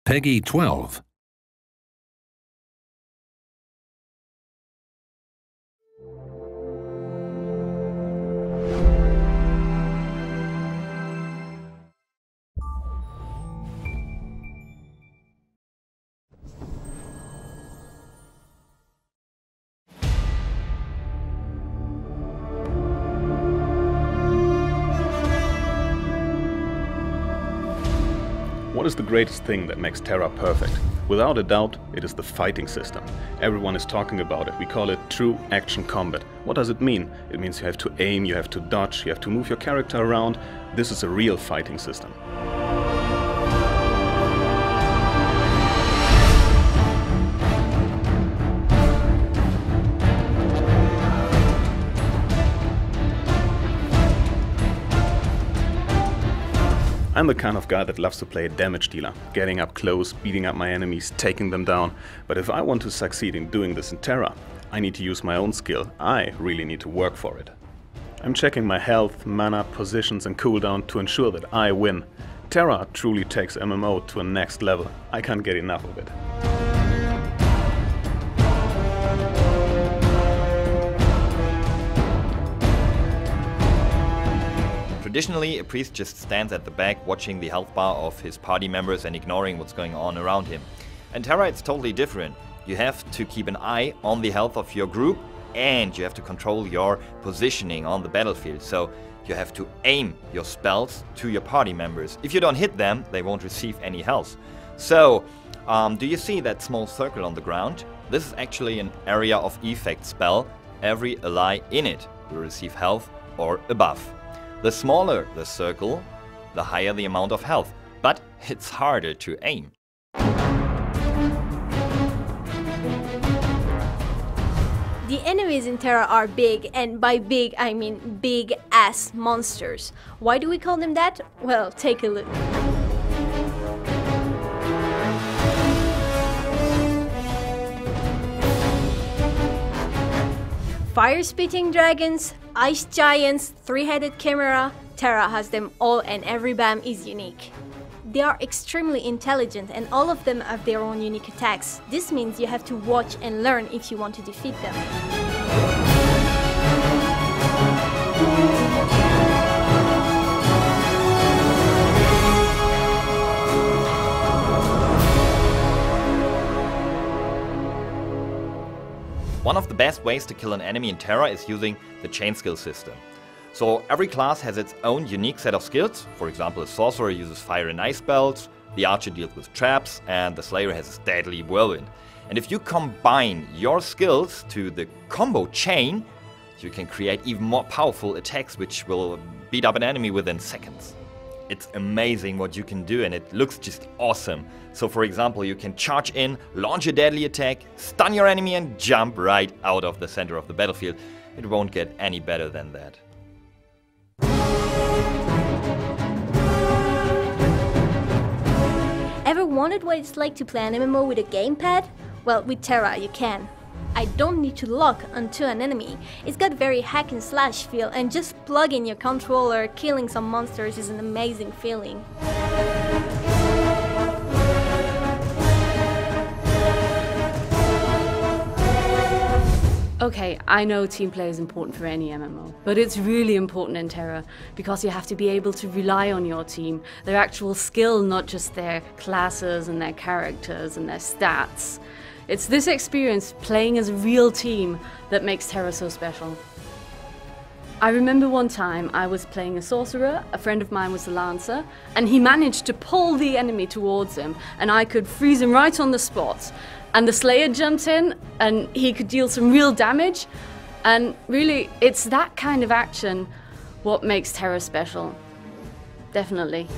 Peggy 12. What is the greatest thing that makes TERA perfect? Without a doubt, it is the fighting system. Everyone is talking about it. We call it true action combat. What does it mean? It means you have to aim, you have to dodge, you have to move your character around. This is a real fighting system. I'm the kind of guy that loves to play a damage dealer, getting up close, beating up my enemies, taking them down. But if I want to succeed in doing this in TERA, I need to use my own skill. I really need to work for it. I'm checking my health, mana, positions and cooldown to ensure that I win. TERA truly takes MMO to a next level. I can't get enough of it. Traditionally, a priest just stands at the back watching the health bar of his party members and ignoring what's going on around him. In TERA it's totally different. You have to keep an eye on the health of your group and you have to control your positioning on the battlefield. So you have to aim your spells to your party members. If you don't hit them, they won't receive any health. So, do you see that small circle on the ground? This is actually an area of effect spell. Every ally in it will receive health or a buff. The smaller the circle, the higher the amount of health, but it's harder to aim. The enemies in TERA are big, and by big I mean big ass monsters. Why do we call them that? Well, take a look. Fire-spitting dragons, ice giants, three-headed chimera, TERA has them all and every BAM is unique. They are extremely intelligent and all of them have their own unique attacks. This means you have to watch and learn if you want to defeat them. One of the best ways to kill an enemy in TERA is using the chain skill system. So every class has its own unique set of skills. For example, a sorcerer uses fire and ice spells, the archer deals with traps, and the slayer has a deadly whirlwind. And if you combine your skills to the combo chain, you can create even more powerful attacks which will beat up an enemy within seconds. It's amazing what you can do and it looks just awesome. So for example, you can charge in, launch a deadly attack, stun your enemy and jump right out of the center of the battlefield. It won't get any better than that. Ever wondered what it's like to play an MMO with a gamepad? Well, with TERA you can. I don't need to lock onto an enemy. It's got very hack and slash feel and just plug in your controller, killing some monsters is an amazing feeling. Okay, I know team play is important for any MMO, but it's really important in TERA because you have to be able to rely on your team, their actual skill, not just their classes and their characters and their stats. It's this experience playing as a real team that makes TERA so special. I remember one time I was playing a sorcerer, a friend of mine was a lancer, and he managed to pull the enemy towards him and I could freeze him right on the spot. And the slayer jumped in and he could deal some real damage. And really, it's that kind of action what makes TERA special. Definitely.